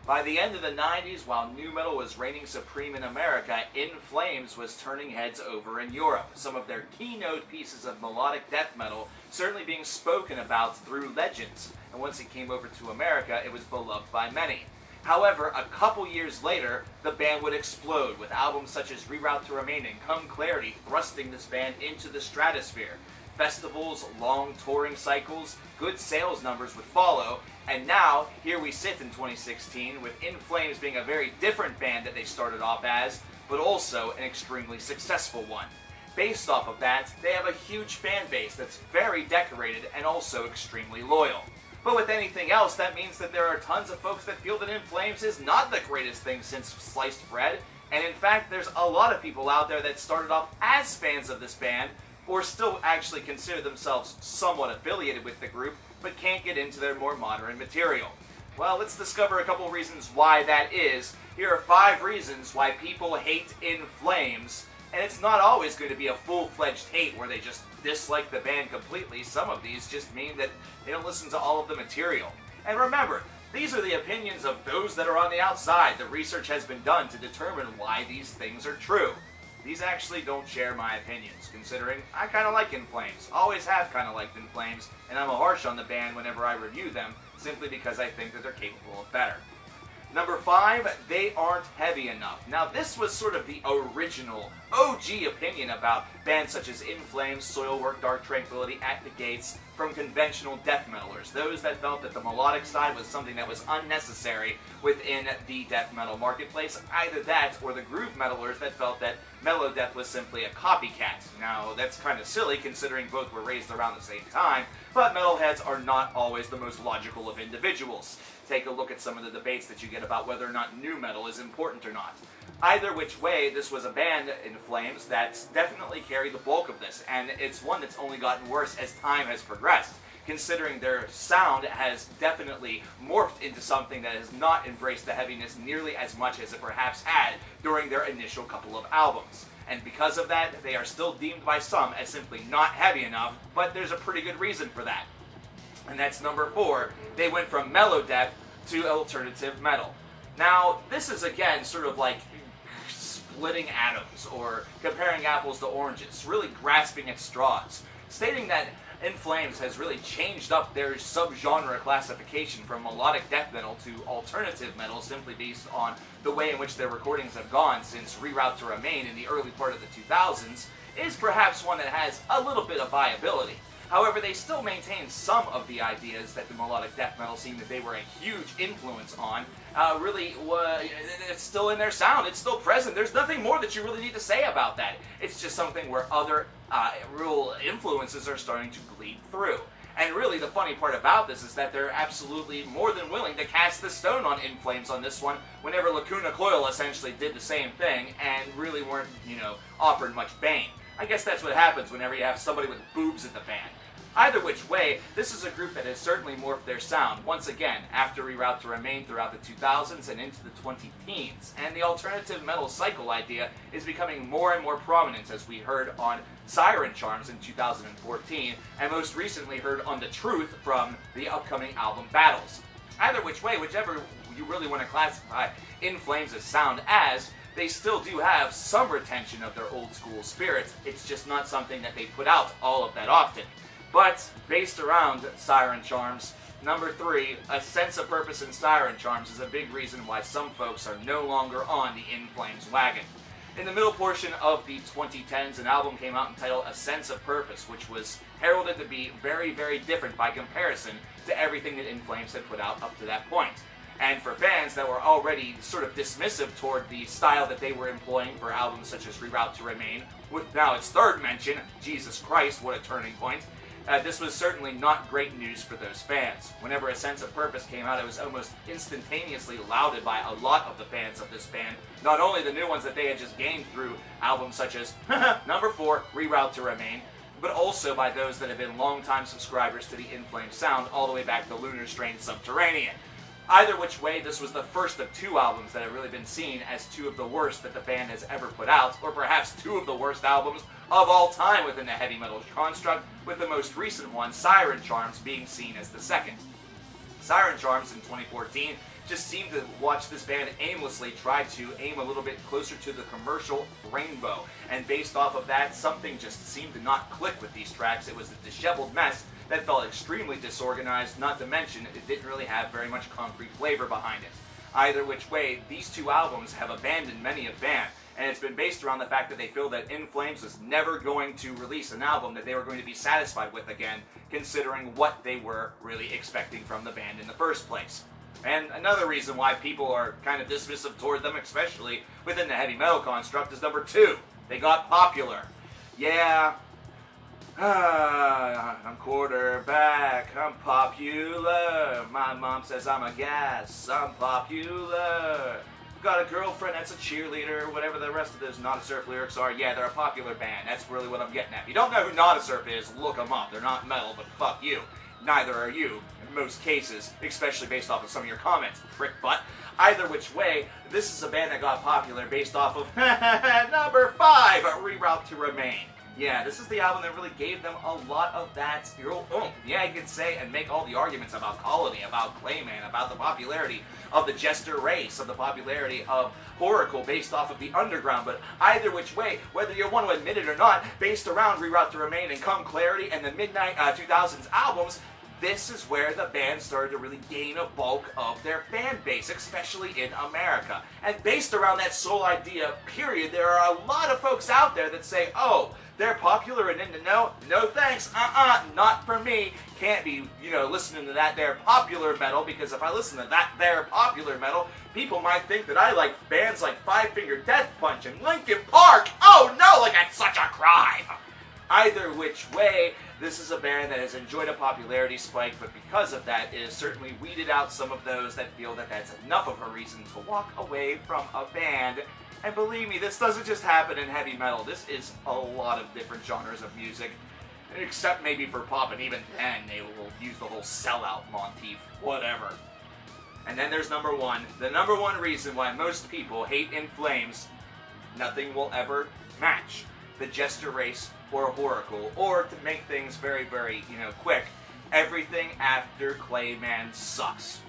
By the end of the 90s, while nu metal was reigning supreme in America, In Flames was turning heads over in Europe. Some of their keynote pieces of melodic death metal certainly being spoken about through legends, and once it came over to America, it was beloved by many. However, a couple years later, the band would explode, with albums such as Reroute to Remain and Come Clarity thrusting this band into the stratosphere. Festivals, long touring cycles, good sales numbers would follow, and now, here we sit in 2016, with In Flames being a very different band that they started off as, but also an extremely successful one. Based off of that, they have a huge fan base that's very decorated and also extremely loyal. But with anything else, that means that there are tons of folks that feel that In Flames is not the greatest thing since sliced bread, and in fact, there's a lot of people out there that started off as fans of this band, or still actually consider themselves somewhat affiliated with the group, but can't get into their more modern material. Well, let's discover a couple reasons why that is. Here are 5 reasons why people hate In Flames, and it's not always going to be a full-fledged hate where they just dislike the band completely. Some of these just mean that they don't listen to all of the material. And remember, these are the opinions of those that are on the outside. The research has been done to determine why these things are true. These actually don't share my opinions, considering I kind of like In Flames, always have kind of liked In Flames, and I'm a harsh on the band whenever I review them, simply because I think that they're capable of better. Number 5, they aren't heavy enough. Now this was sort of the original, OG opinion about bands such as In Flames, Soilwork, Dark Tranquillity, At the Gates, from conventional death metalers. Those that felt that the melodic side was something that was unnecessary within the death metal marketplace. Either that, or the groove metalers that felt that melodeath was simply a copycat. Now, that's kind of silly considering both were raised around the same time, but metalheads are not always the most logical of individuals. Take a look at some of the debates that you get about whether or not nu metal is important or not. Either which way, this was a band, In Flames, that definitely carried the bulk of this, and it's one that's only gotten worse as time has progressed, considering their sound has definitely morphed into something that has not embraced the heaviness nearly as much as it perhaps had during their initial couple of albums. And because of that, they are still deemed by some as simply not heavy enough, but there's a pretty good reason for that. And that's number 4, they went from melodeath to alternative metal. Now, this is again sort of like splitting atoms, or comparing apples to oranges, really grasping at straws, stating that In Flames has really changed up their subgenre classification from melodic death metal to alternative metal simply based on the way in which their recordings have gone since Reroute to Remain in the early part of the 2000s, is perhaps one that has a little bit of viability. However, they still maintain some of the ideas that the melodic death metal scene that they were a huge influence on it's still in their sound, it's still present. There's nothing more that you really need to say about that. It's just something where other real influences are starting to bleed through. And really, the funny part about this is that they're absolutely more than willing to cast the stone on In Flames on this one, whenever Lacuna Coil essentially did the same thing and really weren't, offered much bane. I guess that's what happens whenever you have somebody with boobs in the band. Either which way, this is a group that has certainly morphed their sound, once again, after Reroute to Remain throughout the 2000s and into the 20-teens. And the alternative metal cycle idea is becoming more and more prominent, as we heard on Siren Charms in 2014, and most recently heard on The Truth from the upcoming album Battles. Either which way, whichever you really want to classify In Flames' sound as, they still do have some retention of their old school spirit. It's just not something that they put out all of that often. But, based around Siren Charms, number 3, a sense of purpose in Siren Charms is a big reason why some folks are no longer on the In Flames wagon. In the middle portion of the 2010s, an album came out entitled A Sense of Purpose, which was heralded to be very, very different by comparison to everything that In Flames had put out up to that point. And for fans that were already sort of dismissive toward the style that they were employing for albums such as Reroute to Remain, with now its 3rd mention, Jesus Christ, what a turning point, this was certainly not great news for those fans. Whenever A Sense of Purpose came out, it was almost instantaneously lauded by a lot of the fans of this band, not only the new ones that they had just gained through albums such as number 4, Reroute to Remain, but also by those that have been longtime subscribers to the In Flames sound all the way back to Lunar Strain Subterranean. Either which way, this was the first of 2 albums that have really been seen as 2 of the worst that the band has ever put out, or perhaps 2 of the worst albums of all time within the heavy metal construct, with the most recent one, Siren Charms, being seen as the second. Siren Charms in 2014 just seemed to watch this band aimlessly try to aim a little bit closer to the commercial rainbow. And based off of that, something just seemed to not click with these tracks. It was a disheveled mess that felt extremely disorganized, not to mention it didn't really have very much concrete flavor behind it. Either which way, these two albums have abandoned many a fan, and it's been based around the fact that they feel that In Flames was never going to release an album that they were going to be satisfied with again, considering what they were really expecting from the band in the first place. And another reason why people are kind of dismissive toward them, especially within the heavy metal construct, is number 2. They got popular. Yeah, I'm quarterback, I'm popular. My mom says I'm a gas, I'm popular. Got a girlfriend that's a cheerleader, whatever the rest of those Not a Surf lyrics are. Yeah, they're a popular band. That's really what I'm getting at. If you don't know who Not a Surf is, look them up. They're not metal, but fuck you. Neither are you, in most cases, especially based off of some of your comments, prick butt. Either which way, this is a band that got popular based off of number 5, Reroute to Remain. Yeah, this is the album that really gave them a lot of that, yeah, you could say, and make all the arguments about Colony, about Clayman, about the popularity of the Jester race, of the popularity of Horacle based off of the underground. But either which way, whether you want to admit it or not, based around Reroute to Remain and Come Clarity and the mid-2000s albums, this is where the band started to really gain a bulk of their fan base, especially in America. And based around that sole idea, period, there are a lot of folks out there that say, oh, they're popular and in the know? No thanks, not for me. Can't be, listening to that there popular metal, because if I listen to that there popular metal, people might think that I like bands like Five Finger Death Punch and Linkin Park. Oh no, like that's such a crime. Either which way, this is a band that has enjoyed a popularity spike, but because of that, it has certainly weeded out some of those that feel that that's enough of a reason to walk away from a band. And believe me, this doesn't just happen in heavy metal. This is a lot of different genres of music, except maybe for pop, and even then they will use the whole sellout motif, whatever. And then there's number 1. The number 1 reason why most people hate In Flames, nothing will ever match the Jester race or Horacle, or to make things very, very, quick, everything after Clayman sucks.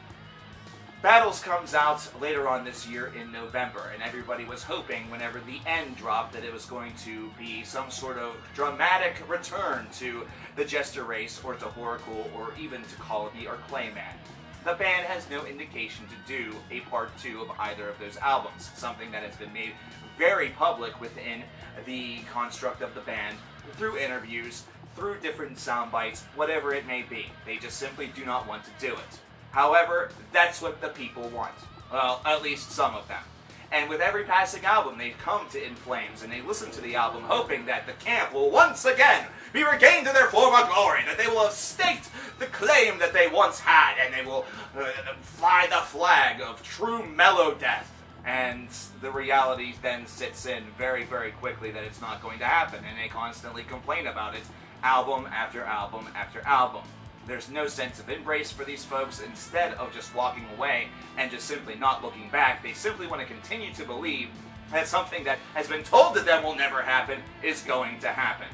Battles comes out later on this year in November, and everybody was hoping whenever the end dropped that it was going to be some sort of dramatic return to the Jester race, or to Horacle, or even to Colony or Clayman. The band has no indication to do a part 2 of either of those albums, something that has been made very public within the construct of the band, through interviews, through different sound bites, whatever it may be. They just simply do not want to do it. However, that's what the people want. Well, at least some of them. And with every passing album, they come to In Flames, and they listen to the album hoping that the camp will once again be regained to their former glory, that they will have staked the claim that they once had, and they will fly the flag of true mellow death. And the reality then sits in very, very quickly that it's not going to happen, and they constantly complain about it, album after album after album. There's no sense of embrace for these folks. Instead of just walking away and just simply not looking back, they simply want to continue to believe that something that has been told to them will never happen is going to happen.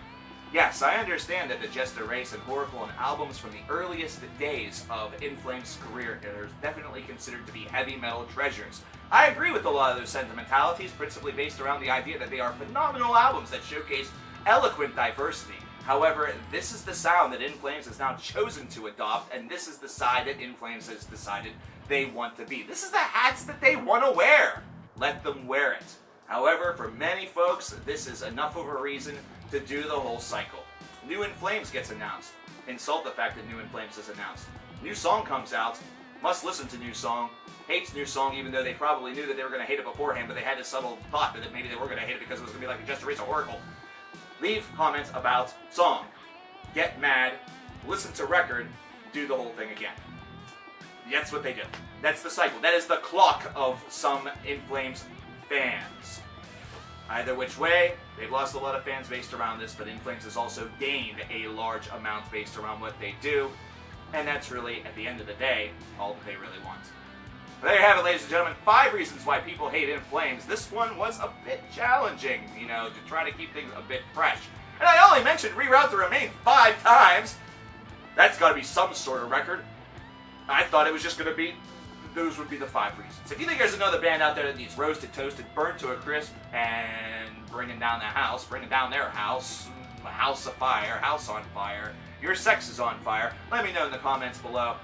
Yes, I understand that the Jester Race and Horacle and albums from the earliest days of In Flames' career are definitely considered to be heavy metal treasures. I agree with a lot of those sentimentalities, principally based around the idea that they are phenomenal albums that showcase eloquent diversity. However, this is the sound that In Flames has now chosen to adopt, and this is the side that In Flames has decided they want to be. This is the hats that they want to wear. Let them wear it. However, for many folks, this is enough of a reason to do the whole cycle. New In Flames gets announced. Insult the fact that New In Flames is announced. New song comes out. Must listen to new song. Hates new song, even though they probably knew that they were going to hate it beforehand, but they had a subtle thought that maybe they were going to hate it because it was going to be like a Just a Race or Oracle. Leave comments about song. Get mad. Listen to record. Do the whole thing again. That's what they do. That's the cycle. That is the clock of some In Flames fans. Either which way, they've lost a lot of fans based around this, but In Flames has also gained a large amount based around what they do, and that's really, at the end of the day, all that they really want. But there you have it, ladies and gentlemen, 5 reasons why people hate In Flames. This one was a bit challenging, to try to keep things a bit fresh. And I only mentioned Reroute to Remain 5 times. That's got to be some sort of record. I thought it was just going to be those would be the 5 reasons. If you think there's another band out there that needs roasted, toasted, burnt to a crisp, and bringing down their house, a house afire, house on fire, your sex is on fire, let me know in the comments below.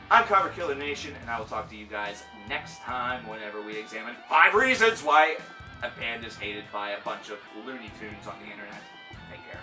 I'm coverkillernation, and I will talk to you guys next time whenever we examine 5 reasons why a band is hated by a bunch of Looney Tunes on the internet. Take care.